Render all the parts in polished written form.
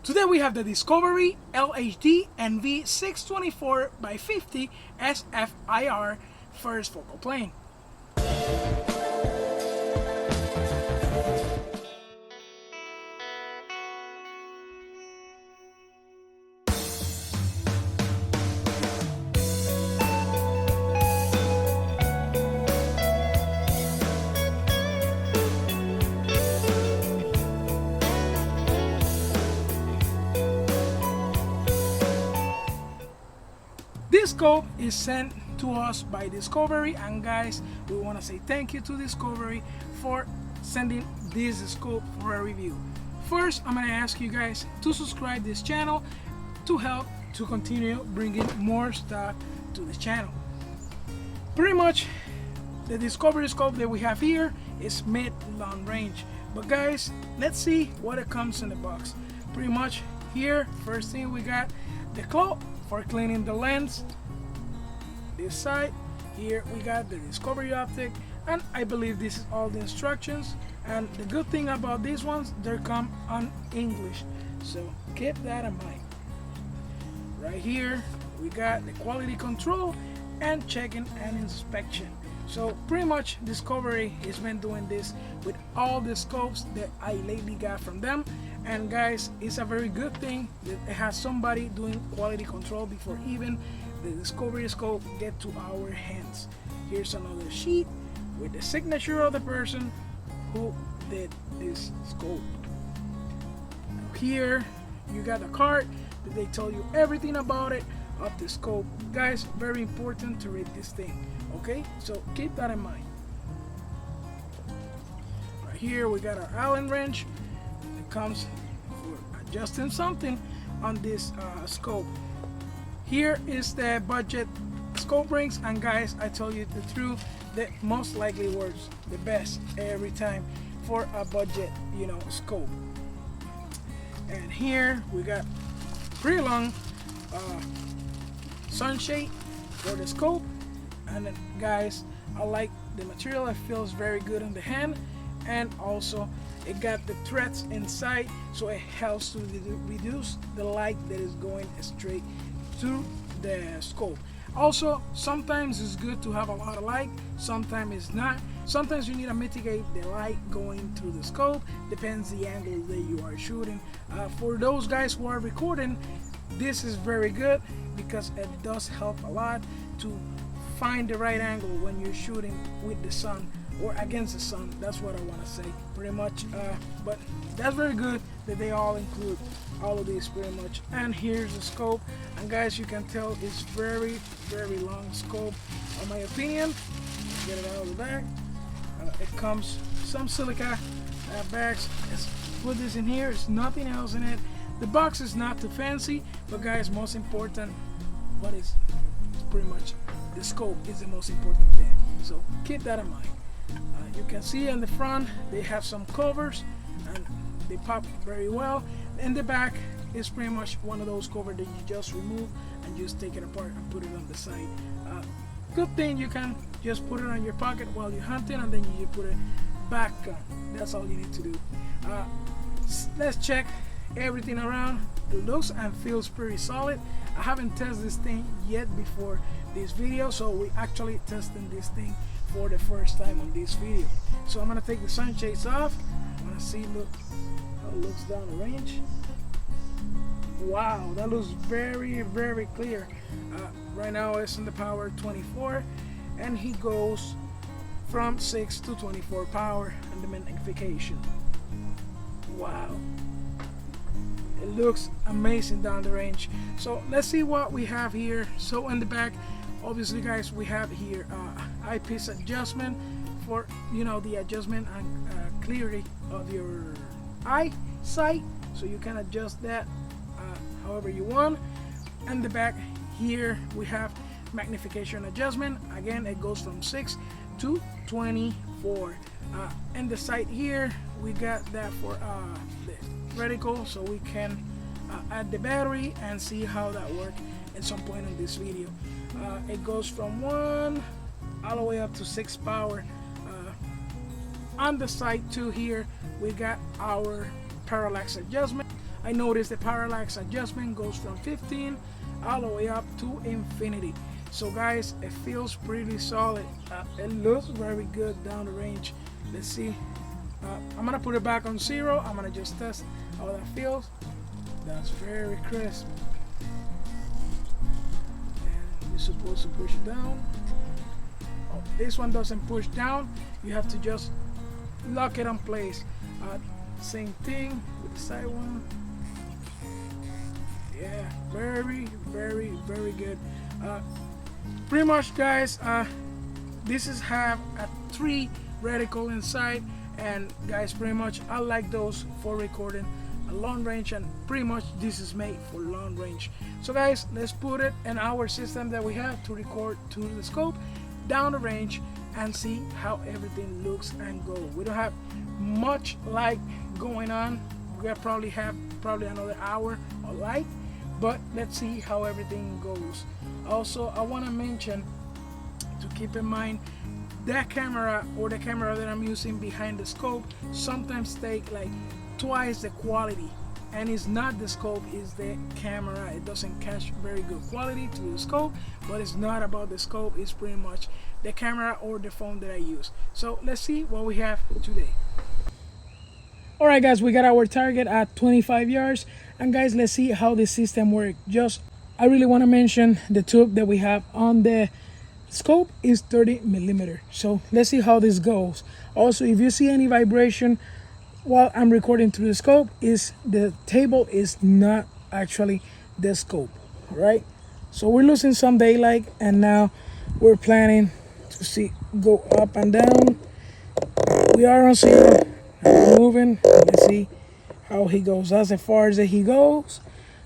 Today we have the Discovery LHD NV624x50 SFIR first focal plane. This scope is sent to us by Discovery, and guys, we want to say thank you to Discovery for sending this scope for a review. First, I'm going to ask you guys to subscribe this channel to help to continue bringing more stuff to the channel. Pretty much the Discovery scope that we have here is mid-long range, but guys, let's see what it comes in the box. Pretty much here, first thing we got the cloth for cleaning the lens. This side here we got the Discovery optic, and I believe this is all the instructions, and the good thing about these ones, they come on English, so keep that in mind. Right here we got the quality control and checking and inspection. So pretty much Discovery has been doing this with all the scopes that I lately got from them, and guys, it's a very good thing that it has somebody doing quality control before even the Discovery scope get to our hands. Here's another sheet with the signature of the person who did this scope. Here you got a card that they tell you everything about it of the scope. Guys, very important to read this thing, okay? So keep that in mind. Right here we got our Allen wrench. It comes for adjusting something on this scope. Here is the budget scope rings, and guys, I tell you the truth, that most likely works the best every time for a budget, scope. And here we got pretty long sunshade for the scope, and then, guys, I like the material. It feels very good in the hand, and also it got the threads inside, so it helps to reduce the light that is going straight to the scope. Also, sometimes it's good to have a lot of light, sometimes it's not. Sometimes you need to mitigate the light going through the scope, depends the angle that you are shooting. For those guys who are recording, this is very good because it does help a lot to find the right angle when you're shooting with the sun or against the sun. That's what I want to say pretty much, but that's very good that they all include all of these pretty much. And here's the scope, and guys, you can tell it's very long scope in my opinion. Get it out of the bag. It comes some silica bags. Let's put this in here. There's nothing else in it. The box is not too fancy, but guys, most important, what is pretty much the scope is the most important thing, so keep that in mind. You can see on the front they have some covers and they pop very well. In the back is pretty much one of those covers that you just remove and just take it apart and put it on the side. Good thing you can just put it on your pocket while you're hunting, and then you just put it back on. That's all you need to do. Let's check everything around. It looks and feels pretty solid. I haven't tested this thing yet before this video, so we actually testing this thing for the first time on this video. So I'm gonna take the sunshades off. I'm gonna see how it looks down the range. Wow, that looks very clear. Right now it's in the power 24, and he goes from 6 to 24 power and the magnification. Wow, it looks amazing down the range. So let's see what we have here. So in the back, obviously guys, we have here eyepiece adjustment for the adjustment and clarity of your eyesight, so you can adjust that however you want. And the back here we have magnification adjustment. Again, it goes from 6 to 24. And the side here we got that for the reticle, so we can add the battery and see how that works at some point in this video. It goes from 1 all the way up to 6 power. On the side 2 here we got our parallax adjustment. I noticed the parallax adjustment goes from 15 all the way up to infinity. So guys, it feels pretty solid. It looks very good down the range. Let's see. I'm gonna put it back on 0. I'm gonna just test how that feels. That's very crisp. And you're supposed to push it down. Oh, this one doesn't push down. You have to just lock it in place. Same thing with the side one. Yeah, very, very, very good. Pretty much, guys, this is have a 3 reticle inside, and guys, pretty much I like those for recording a long range, and pretty much this is made for long range. So guys, let's put it in our system that we have to record to the scope down the range and see how everything looks and go. We don't have much light going on. We probably have another hour of light, but let's see how everything goes. Also, I want to mention to keep in mind that camera, or the camera that I'm using behind the scope, sometimes take like twice the quality, and it's not the scope, it's the camera. It doesn't catch very good quality to the scope, but it's not about the scope, it's pretty much the camera or the phone that I use. So let's see what we have today. All right guys, we got our target at 25 yards, and guys, let's see how the system works. I really want to mention the tube that we have on the scope is 30 millimeter. So let's see how this goes. Also, if you see any vibration while I'm recording through the scope, is the table is not actually the scope, right? So we're losing some daylight, and now we're planning to see go up and down. We are on 0. We're moving. Let's see how he goes. That's as far as he goes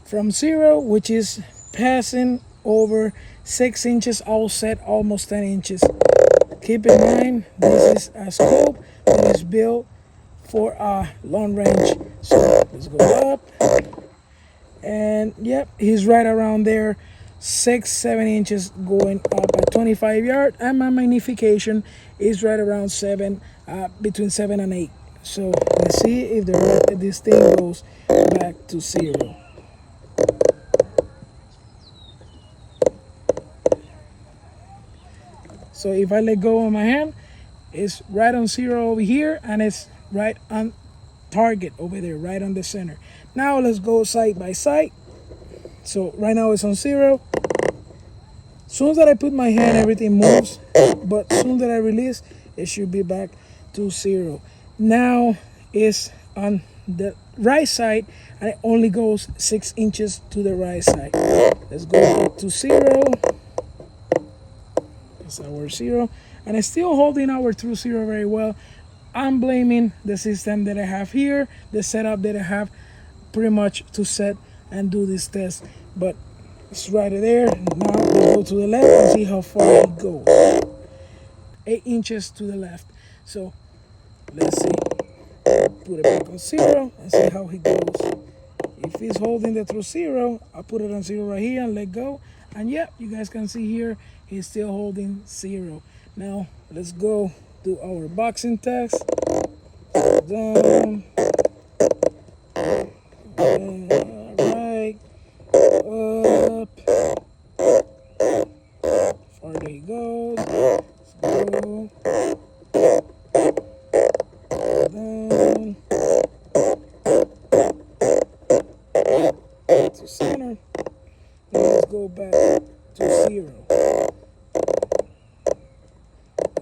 from 0, which is passing over 6 inches. I'll set almost 10 inches. Keep in mind, this is a scope that is built for a long range. So let's go up, and yep, he's right around there, 6-7 inches going up at 25 yards, and my magnification is right around 7, between 7 and 8. So let's see if this thing goes back to 0. So if I let go of my hand, it's right on 0 over here, and it's right on target over there, right on the center. Now let's go side by side. So right now it's on 0. As soon as I put my hand, everything moves, but as soon as I release, it should be back to 0. Now it's on the right side, and it only goes 6 inches to the right side. Let's go back to 0. That's our 0, and it's still holding our through 0 very well. I'm blaming the system that I have here, the setup that I have pretty much to set and do this test. But it's right there. Now let's go to the left and see how far it goes. 8 inches to the left. So let's see. Put it back on 0 and see how he goes. If he's holding the through 0, I'll put it on 0 right here and let go. And yeah, you guys can see here, he's still holding 0. Now let's go do our boxing test. Down, right, up. Farther he goes. Let's go. Down. To center. Now let's go back to 0.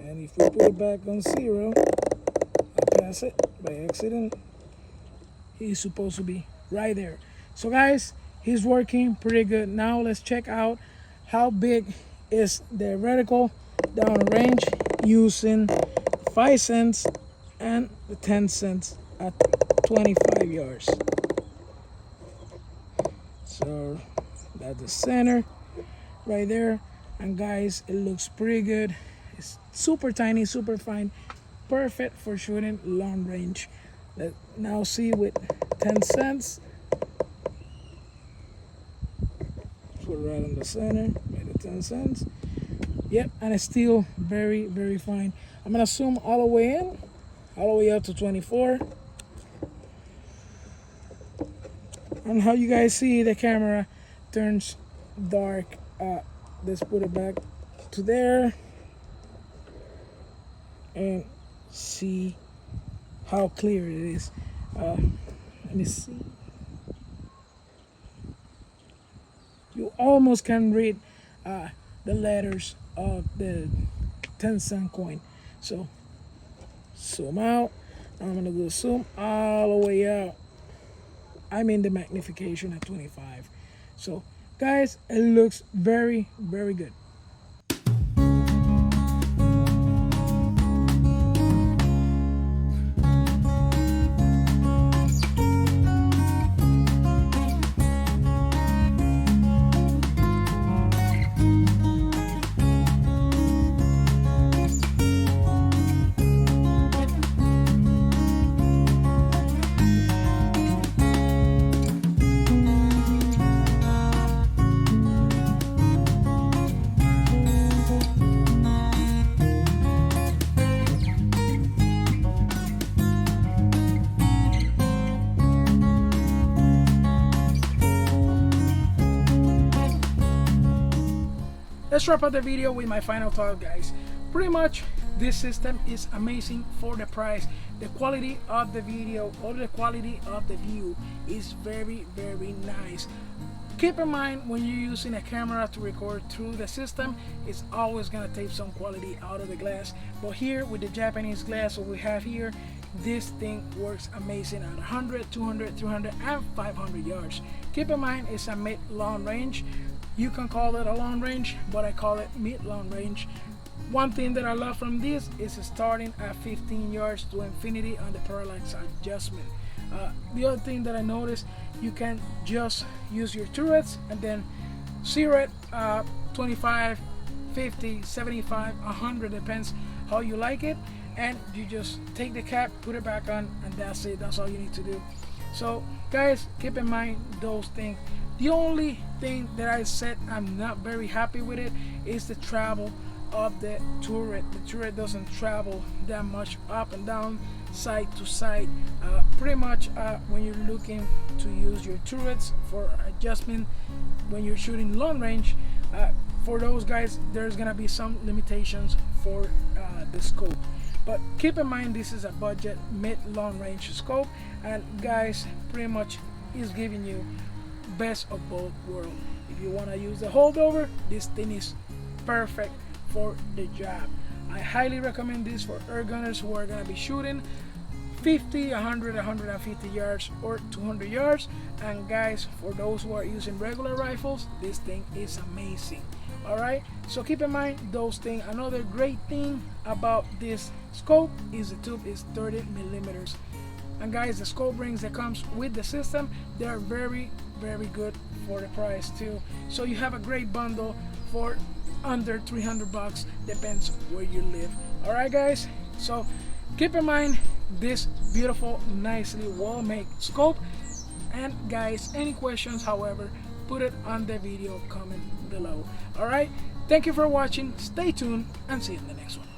And if we put it back on 0, I pass it by accident. He's supposed to be right there. So guys, he's working pretty good. Now let's check out how big is the reticle down the range using 5 cents and the 10 cents at 25 yards. So that's the center right there, and guys, it looks pretty good. It's super tiny, super fine, perfect for shooting long range. Let's now see with 10 cents. Put it right on the center by the 10 cents. Yep, and it's still very, very fine. I'm gonna zoom all the way in, all the way up to 24. And how you guys see the camera turns dark. Let's put it back to there and see how clear it is. Let me see. You almost can read the letters of the 10-cent coin. So zoom out. I'm gonna go zoom all the way out. I'm in the magnification at 25. So guys, it looks very, very good. Let's wrap up the video with my final thought, guys. Pretty much this system is amazing for the price. The quality of the video or the quality of the view is very, very nice. Keep in mind, when you're using a camera to record through the system, it's always gonna take some quality out of the glass. But here with the Japanese glass what we have here, this thing works amazing at 100, 200, 300 and 500 yards. Keep in mind, it's a mid-long range. You can call it a long range, but I call it mid-long range. One thing that I love from this is starting at 15 yards to infinity on the parallax adjustment. The other thing that I noticed, you can just use your turrets and then zero it 25, 50, 75, 100, depends how you like it, and you just take the cap, put it back on, and that's it. That's all you need to do. So guys, keep in mind those things. The only thing that I said I'm not very happy with it is the travel of the turret. The turret doesn't travel that much up and down, side to side. Pretty much when you're looking to use your turrets for adjustment when you're shooting long range, for those guys there's gonna be some limitations for the scope. But keep in mind, this is a budget mid-long range scope, and guys, pretty much is giving you best of both worlds. If you want to use the holdover, this thing is perfect for the job. I highly recommend this for air gunners who are going to be shooting 50, 100, 150 yards or 200 yards. And guys, for those who are using regular rifles, this thing is amazing. Alright, so keep in mind those things. Another great thing about this scope is the tube is 30 millimeters. And guys, the scope rings that comes with the system, they are very, very good for the price too. So you have a great bundle for under 300 bucks, depends where you live. All right guys, so keep in mind this beautiful, nicely well made scope. And guys, any questions, however, put it on the video comment below. All right, thank you for watching, stay tuned, and see you in the next one.